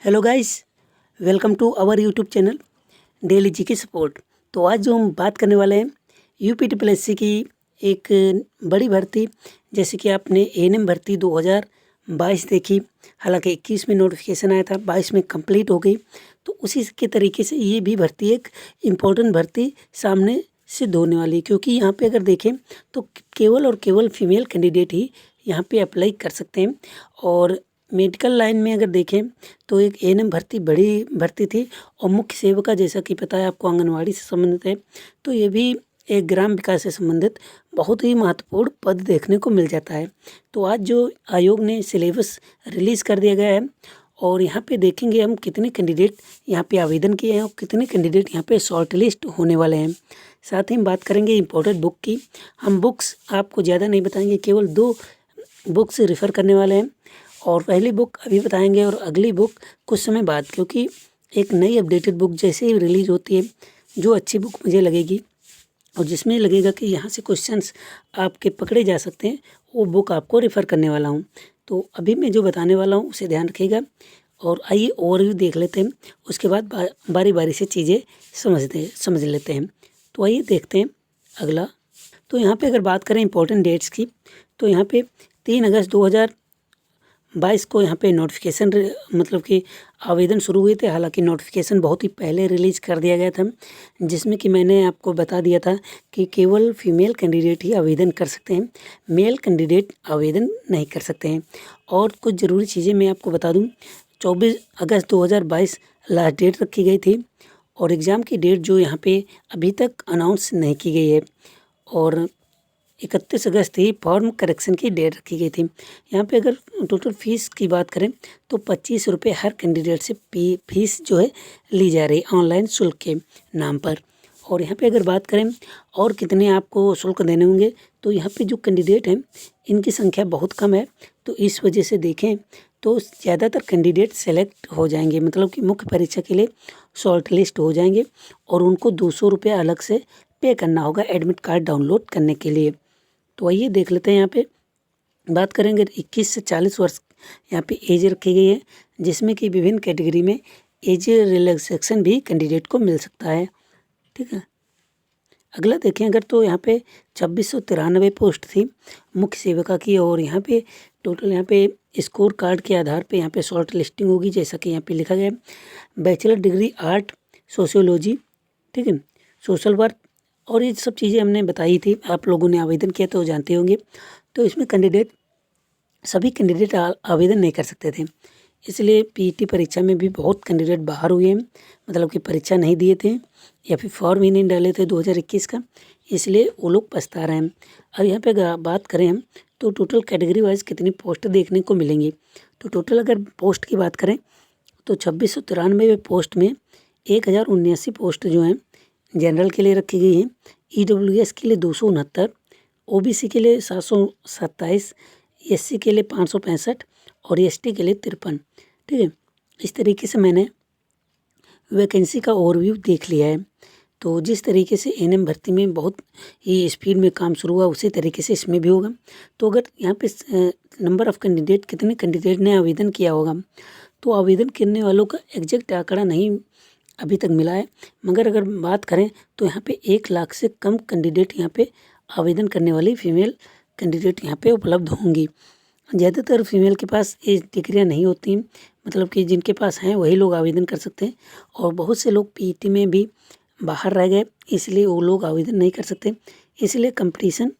Hello guys, welcome to our YouTube channel daily GK support. तो आज जो हम बात करने वाले हैं यूपीटीपीएससी की एक बड़ी भर्ती, जैसे कि आपने एएनएम भर्ती 2022 देखी। हालांकि 21 में नोटिफिकेशन आया था, 22 में कंप्लीट हो गई। तो उसी के तरीके से ये भी भर्ती एक इम्पोर्टेंट भर्ती सामने सिद्ध होने वाली है, क्योंकि यहाँ पे अगर देखें तो केवल और केवल फीमेल कैंडिडेट ही यहाँ पे अप्लाई कर सकते हैं। और मेडिकल लाइन में अगर देखें तो एक एएनएम भर्ती बड़ी भर्ती थी, और मुख्य सेविका जैसा कि पता है आपको आंगनवाड़ी से संबंधित है, तो ये भी एक ग्राम विकास से संबंधित बहुत ही महत्वपूर्ण पद देखने को मिल जाता है। तो आज जो आयोग ने सिलेबस रिलीज़ कर दिया गया है, और यहाँ पे देखेंगे हम कितने कैंडिडेट यहाँ पे आवेदन किए हैं और कितने कैंडिडेट यहाँ पे शॉर्ट लिस्ट होने वाले हैं। साथ ही हम बात करेंगे इम्पोर्टेंट बुक की। हम बुक्स आपको ज़्यादा नहीं बताएंगे, केवल 2 बुक्स रेफ़र करने वाले हैं, और पहली बुक अभी बताएंगे और अगली बुक कुछ समय बाद, क्योंकि एक नई अपडेटेड बुक जैसे ही रिलीज़ होती है, जो अच्छी बुक मुझे लगेगी और जिसमें लगेगा कि यहाँ से क्वेश्चंस आपके पकड़े जा सकते हैं, वो बुक आपको रेफ़र करने वाला हूँ। तो अभी मैं जो बताने वाला हूँ उसे ध्यान रखिएगा, और आइए ओवरव्यू देख लेते हैं, उसके बाद बारी बारी से चीज़ें समझ लेते हैं। तो आइए देखते हैं अगला। तो यहाँ पे अगर बात करें इंपॉर्टेंट डेट्स की, तो यहाँ पे 3 अगस्त 2022 को यहाँ पे नोटिफिकेशन मतलब कि आवेदन शुरू हुए थे। हालांकि नोटिफिकेशन बहुत ही पहले रिलीज़ कर दिया गया था, जिसमें कि मैंने आपको बता दिया था कि केवल फीमेल कैंडिडेट ही आवेदन कर सकते हैं, मेल कैंडिडेट आवेदन नहीं कर सकते हैं। और कुछ ज़रूरी चीज़ें मैं आपको बता दूं, 24 अगस्त 2022 लास्ट डेट रखी गई थी, और एग्ज़ाम की डेट जो यहाँ पे अभी तक अनाउंस नहीं की गई है, और 31 अगस्त ही फॉर्म करेक्शन की डेट रखी गई थी। यहाँ पे अगर टोटल फ़ीस की बात करें तो 25 रुपये हर कैंडिडेट से फीस जो है ली जा रही है ऑनलाइन शुल्क के नाम पर। और यहाँ पे अगर बात करें और कितने आपको शुल्क देने होंगे, तो यहाँ पे जो कैंडिडेट हैं इनकी संख्या बहुत कम है, तो इस वजह से देखें तो ज़्यादातर कैंडिडेट सेलेक्ट हो जाएंगे, मतलब कि मुख्य परीक्षा के लिए शॉर्ट लिस्ट हो जाएंगे, और उनको 200 रुपये अलग से पे करना होगा एडमिट कार्ड डाउनलोड करने के लिए। तो आइए देख लेते हैं। यहाँ पे बात करेंगे 21 से 40 वर्ष यहाँ पे एज रखी गई है, जिसमें कि विभिन्न कैटेगरी में एज रिलैक्सेशन भी कैंडिडेट को मिल सकता है। ठीक है, अगला देखें अगर, तो यहाँ पे 2693 पोस्ट थी मुख्य सेविका की, और यहाँ पे टोटल यहाँ पे स्कोर कार्ड के आधार पे यहाँ पे शॉर्ट लिस्टिंग होगी, जैसा कि यहाँ पे लिखा गया है। बैचलर डिग्री आर्ट, सोशियोलॉजी, ठीक है, सोशल वर्क, और ये सब चीज़ें हमने बताई थी, आप लोगों ने आवेदन किया तो जानते होंगे। तो इसमें सभी कैंडिडेट आवेदन नहीं कर सकते थे, इसलिए पीईटी परीक्षा में भी बहुत कैंडिडेट बाहर हुए हैं, मतलब कि परीक्षा नहीं दिए थे या फिर फॉर्म ही नहीं डाले थे 2021 का, इसलिए वो लोग पछता रहे हैं। और यहाँ पे बात करें हम, तो टोटल कैटेगरी वाइज कितनी पोस्ट देखने को मिलेंगी, तो टोटल अगर पोस्ट की बात करें तो 2693 पोस्ट में 1079 पोस्ट जो हैं जनरल के लिए रखी गई हैं, ईडब्ल्यूएस के लिए 269, ओबीसी के लिए 727, एससी के लिए 565 और एसटी के लिए 53। ठीक है, इस तरीके से मैंने वैकेंसी का ओवरव्यू देख लिया है। तो जिस तरीके से एएनएम भर्ती में बहुत ही स्पीड में काम शुरू हुआ, उसी तरीके से इसमें भी होगा। तो अगर यहाँ पे नंबर ऑफ़ कैंडिडेट, कितने कैंडिडेट ने आवेदन किया होगा, तो आवेदन करने वालों का एग्जैक्ट आंकड़ा नहीं अभी तक मिला है, मगर अगर बात करें तो यहाँ पे 1 लाख से कम कैंडिडेट यहाँ पे आवेदन करने वाली फीमेल कैंडिडेट यहाँ पे उपलब्ध होंगी। ज़्यादातर फीमेल के पास ये डिग्रियाँ नहीं होती, मतलब कि जिनके पास हैं वही लोग आवेदन कर सकते हैं, और बहुत से लोग पीईटी में भी बाहर रह गए, इसलिए वो लोग आवेदन नहीं कर सकते। इसलिए कंपटीशन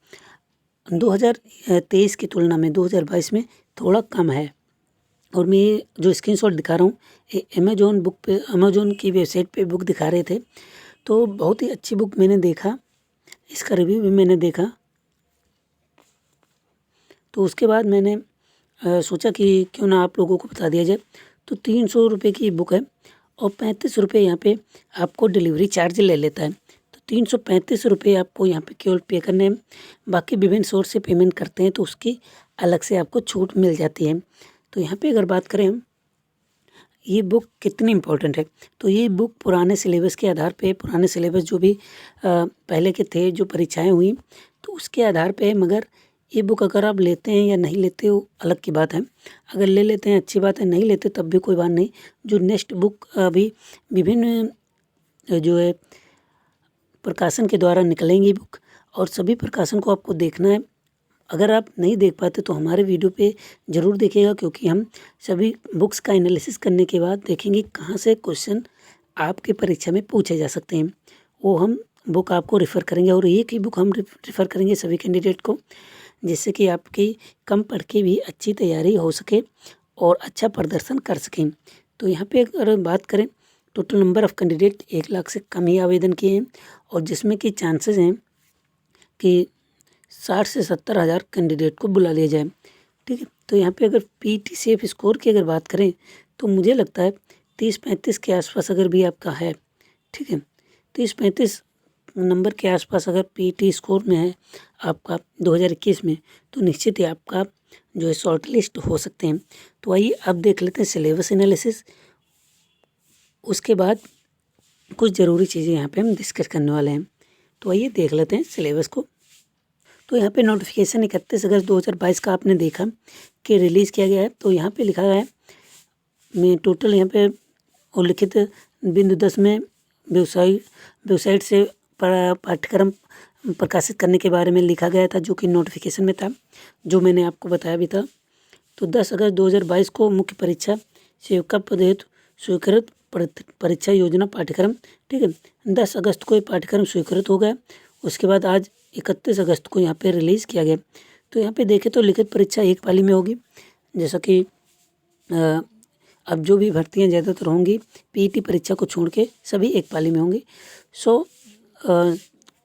2023 की तुलना में 2022 में थोड़ा कम है। और मैं ये जो स्क्रीनशॉट दिखा रहा हूँ, ये अमेजोन की वेबसाइट पे बुक दिखा रहे थे, तो बहुत ही अच्छी बुक मैंने देखा, इसका रिव्यू भी मैंने देखा। तो उसके बाद मैंने सोचा कि क्यों ना आप लोगों को बता दिया जाए। तो 300 रुपये की बुक है, और 35 रुपये यहाँ पे आपको डिलीवरी चार्ज ले लेता है। तो 335 रुपये आपको यहाँ पे केवल पे करने हैं, बाकी विभिन्न सोर्स से पेमेंट करते हैं तो उसकी अलग से आपको छूट मिल जाती है। तो यहाँ पे अगर बात करें हम, ये बुक कितनी इम्पोर्टेंट है, तो ये बुक पुराने सिलेबस के आधार पे, पुराने सिलेबस जो भी पहले के थे, जो परीक्षाएं हुई, तो उसके आधार पे है, मगर ये बुक अगर आप लेते हैं या नहीं लेते हो अलग की बात है। अगर ले लेते हैं अच्छी बात है, नहीं लेते तब भी कोई बात नहीं। जो नेक्स्ट बुक अभी विभिन्न जो है प्रकाशन के द्वारा निकलेंगी बुक, और सभी प्रकाशन को आपको देखना है। अगर आप नहीं देख पाते तो हमारे वीडियो पे ज़रूर देखिएगा, क्योंकि हम सभी बुक्स का एनालिसिस करने के बाद देखेंगे कहाँ से क्वेश्चन आपके परीक्षा में पूछे जा सकते हैं। वो हम बुक आपको रेफ़र करेंगे, और एक ही बुक हम रेफ़र करेंगे सभी कैंडिडेट को, जिससे कि आपकी कम पढ़ के भी अच्छी तैयारी हो सके और अच्छा प्रदर्शन कर सकें। तो यहाँ पे अगर बात करें, total number of candidate 1 lakh से कम ही आवेदन किए हैं, और जिसमें कि चांसेस हैं कि 60 से 70 हज़ार कैंडिडेट को बुला लिया जाए। ठीक है, तो यहाँ पे अगर PTCF स्कोर की अगर बात करें तो मुझे लगता है 30-35 के आसपास अगर भी आपका है, ठीक है, 30-35 नंबर के आसपास अगर PT स्कोर में है आपका 2021 में, तो निश्चित ही आपका जो है शॉर्ट लिस्ट हो सकते हैं। तो आइए अब देख लेते हैं सिलेबस एनालिसिस। उसके बाद कुछ ज़रूरी चीज़ें यहाँ पे हम डिस्कस करने वाले हैं। तो आइए देख लेते हैं सिलेबस को। तो यहाँ पे नोटिफिकेशन 31 अगस्त 2022 का आपने देखा कि रिलीज़ किया गया है। तो यहाँ पे लिखा गया है, मैं टोटल यहाँ पे उल्लिखित बिंदु 10 में वेबसाइट से पाठ्यक्रम प्रकाशित करने के बारे में लिखा गया था, जो कि नोटिफिकेशन में था, जो मैंने आपको बताया भी था। तो 10 अगस्त 2022 को मुख्य परीक्षा सेविका पद हेतु स्वीकृत परीक्षा योजना पाठ्यक्रम, ठीक है, 10 अगस्त को ये पाठ्यक्रम स्वीकृत हो गया। उसके बाद आज 31 अगस्त को यहाँ पे रिलीज़ किया गया। तो यहाँ पे देखें तो लिखित परीक्षा एक पाली में होगी, जैसा कि अब जो भी भर्तियाँ ज़्यादातर होंगी PET परीक्षा को छोड़ के सभी एक पाली में होंगी। 100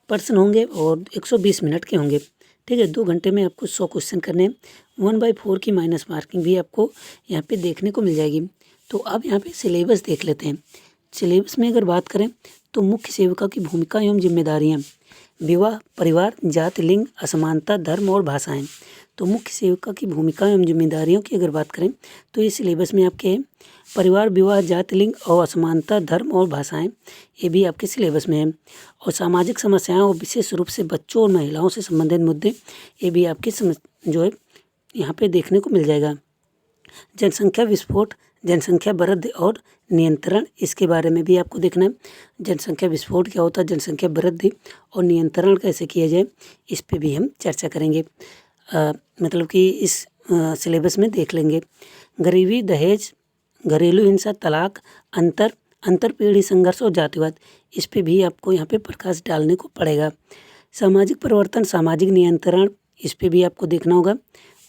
पर्सन होंगे और 120 मिनट के होंगे, ठीक है। 2 घंटे में आपको 100 क्वेश्चन करने हैं। 1/4 की माइनस मार्किंग भी आपको यहाँ पे देखने को मिल जाएगी। तो अब यहाँ पे सिलेबस देख लेते हैं। सिलेबस में अगर बात करें तो मुख्य सेविका की भूमिका एवं जिम्मेदारियाँ, विवाह, परिवार, जाति, लिंग, असमानता, धर्म और भाषाएं। तो मुख्य सेविका की भूमिका एवं जिम्मेदारियों की अगर बात करें तो ये सिलेबस में आपके परिवार, विवाह, जाति, लिंग और असमानता, धर्म और भाषाएं, ये भी आपके सिलेबस में है। और सामाजिक समस्याएं और विशेष रूप से बच्चों और महिलाओं से संबंधित मुद्दे, ये भी आपके जो है यहाँ पे देखने को मिल जाएगा। जनसंख्या विस्फोट, जनसंख्या वृद्धि और नियंत्रण, इसके बारे में भी आपको देखना है। जनसंख्या विस्फोट क्या होता है, जनसंख्या वृद्धि और नियंत्रण कैसे किया जाए, इस पे भी हम चर्चा करेंगे। मतलब कि इस सिलेबस में देख लेंगे। गरीबी, दहेज, घरेलू हिंसा, तलाक, अंतर पीढ़ी संघर्ष और जातिवाद, इस पे भी आपको यहाँ पे प्रकाश डालने को पड़ेगा। सामाजिक परिवर्तन, सामाजिक नियंत्रण, इस पे भी आपको देखना होगा।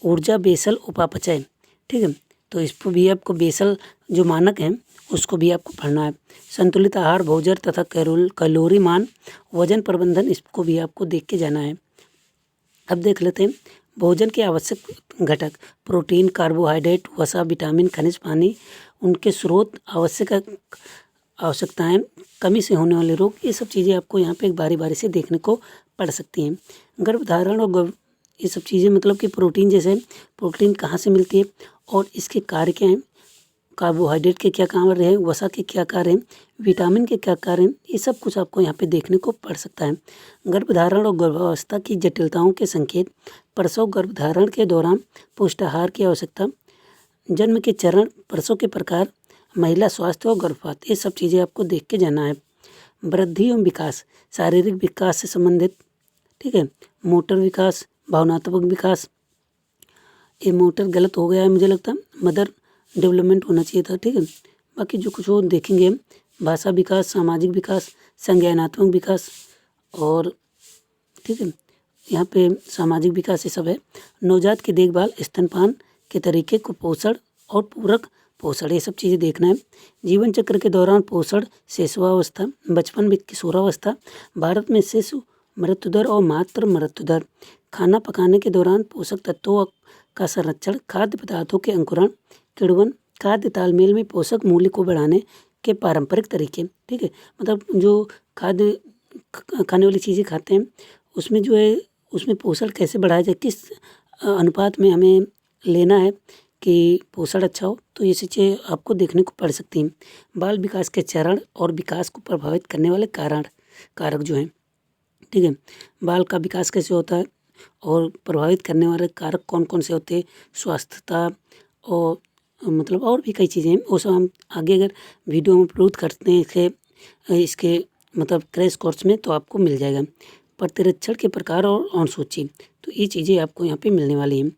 ऊर्जा, बेसल, उपापचय, ठीक है, तो इस पर भी आपको बेसल जो मानक हैं उसको भी आपको पढ़ना है। संतुलित आहार, भोजन तथा कैलोरी मान, वजन प्रबंधन, इसको भी आपको देख के जाना है। अब देख लेते हैं भोजन के आवश्यक घटक, प्रोटीन, कार्बोहाइड्रेट, वसा, विटामिन, खनिज, पानी, उनके स्रोत, आवश्यकताएं, कमी से होने वाले रोग, ये सब चीज़ें आपको यहाँ पे एक बारी बारी से देखने को पड़ सकती हैं। गर्भधारण और ये सब चीज़ें, मतलब कि प्रोटीन, जैसे प्रोटीन कहाँ से मिलती है और इसके कार्य क्या हैं, कार्बोहाइड्रेट के क्या कार्य हैं, वसा के क्या कार्य हैं, विटामिन के क्या कार्य हैं, ये सब कुछ आपको यहाँ पे देखने को पड़ सकता है। गर्भधारण और गर्भावस्था की जटिलताओं के संकेत, प्रसव, गर्भधारण के दौरान पुष्टाहार की आवश्यकता, जन्म के चरण, प्रसव के प्रकार, महिला स्वास्थ्य और गर्भपात, ये सब चीज़ें आपको देख के जाना है। वृद्धि एवं विकास, शारीरिक विकास से संबंधित, ठीक है, मोटर विकास, भावनात्मक विकास, ये मोटर गलत हो गया है मुझे लगता है, मदर डेवलपमेंट होना चाहिए था, ठीक है। बाकी जो कुछ वो देखेंगे, भाषा विकास, सामाजिक विकास, संज्ञानात्मक विकास, और ठीक है, यहाँ पे सामाजिक विकास ये सब है। नवजात की देखभाल, स्तनपान के तरीके, को पोषण और पूरक पोषण, ये सब चीज़ें देखना है। जीवन चक्र के दौरान पोषण, शिशुआवस्था, बचपन में किशोरावस्था, भारत में शिशु मृत्यु दर और मातृ मृत्यु दर, खाना पकाने के दौरान पोषक तत्वों का संरक्षण, खाद्य पदार्थों के अंकुरण, किण्वन, खाद्य तालमेल में पोषक मूल्य को बढ़ाने के पारंपरिक तरीके, ठीक है, मतलब जो खाद्य खाने वाली चीज़ें खाते हैं उसमें जो है उसमें पोषण कैसे बढ़ाया जाए, किस अनुपात में हमें लेना है कि पोषण अच्छा हो, तो ये चीज़ें आपको देखने को पड़ सकती हैं। बाल विकास के चरण और विकास को प्रभावित करने वाले कारक जो हैं, ठीक है, बाल का विकास कैसे होता है, और प्रभावित करने वाले कारक कौन कौन से होते हैं, स्वास्थ्यता और मतलब और भी कई चीज़ें हैं, वो सब हम आगे अगर वीडियो में अपलोड करते हैं इसके मतलब क्रैश कोर्स में, तो आपको मिल जाएगा। प्रतिरक्षण के प्रकार और अनुसूची, तो ये चीज़ें आपको यहाँ पे मिलने वाली हैं,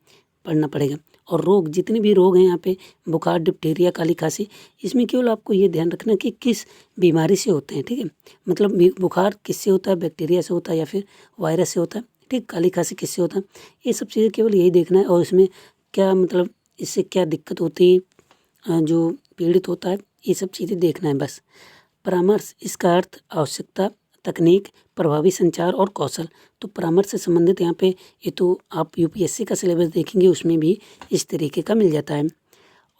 पढ़ना पड़ेगा। और रोग, जितने भी रोग हैं यहाँ पे, बुखार, डिप्टीरिया, काली खांसी, इसमें केवल आपको ये ध्यान रखना कि किस बीमारी से होते हैं, ठीक है। मतलब बुखार किससे होता है, बैक्टीरिया से होता है या फिर वायरस से होता है, ठीक। काली खांसी किससे होता है, ये सब चीज़ें केवल यही देखना है। और इसमें क्या मतलब इससे क्या दिक्कत होती है, जो पीड़ित होता है, ये सब चीज़ें देखना है बस। परामर्श, इसका अर्थ आवश्यकता, तकनीक, प्रभावी संचार और कौशल। तो परामर्श से संबंधित यहाँ पे ये तो आप यूपीएससी का सिलेबस देखेंगे, उसमें भी इस तरीके का मिल जाता है।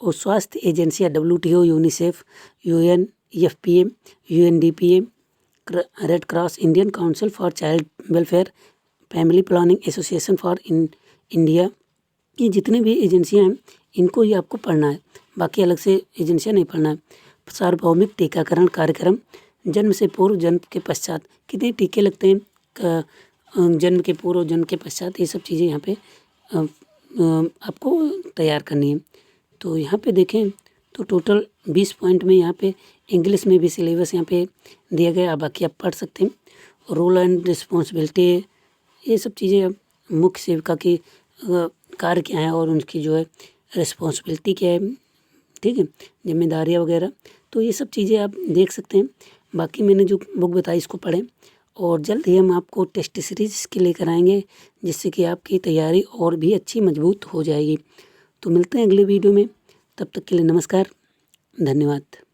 और स्वास्थ्य एजेंसियाँ WTO, UNICEF, UN, FPA, UNDPA, red cross, Indian council for child welfare, family planning association for India, ये जितनी भी एजेंसियाँ हैं इनको ही आपको पढ़ना है, बाकी अलग से एजेंसियाँ नहीं पढ़ना है। सार्वभौमिक टीकाकरण कार्यक्रम, जन्म से पूर्व, जन्म के पश्चात कितने टीके लगते हैं, जन्म के पूर्व, जन्म के पश्चात, ये सब चीज़ें यहाँ पे आपको तैयार करनी है। तो यहाँ पे देखें तो टोटल 20 पॉइंट में यहाँ पे इंग्लिश में भी सिलेबस यहाँ पे दिया गया, बाकी आप पढ़ सकते हैं। रोल एंड रिस्पॉन्सिबिलिटी, ये सब चीज़ें, मुख्य सेविका की कार्य क्या है और उनकी जो है रिस्पॉन्सिबिलिटी क्या है, ठीक है, जिम्मेदारियाँ वगैरह, तो ये सब चीज़ें आप देख सकते हैं। बाकी मैंने जो बुक बताई इसको पढ़ें, और जल्द ही हम आपको टेस्ट सीरीज के लेकर आएंगे, जिससे कि आपकी तैयारी और भी अच्छी मजबूत हो जाएगी। तो मिलते हैं अगले वीडियो में, तब तक के लिए नमस्कार, धन्यवाद।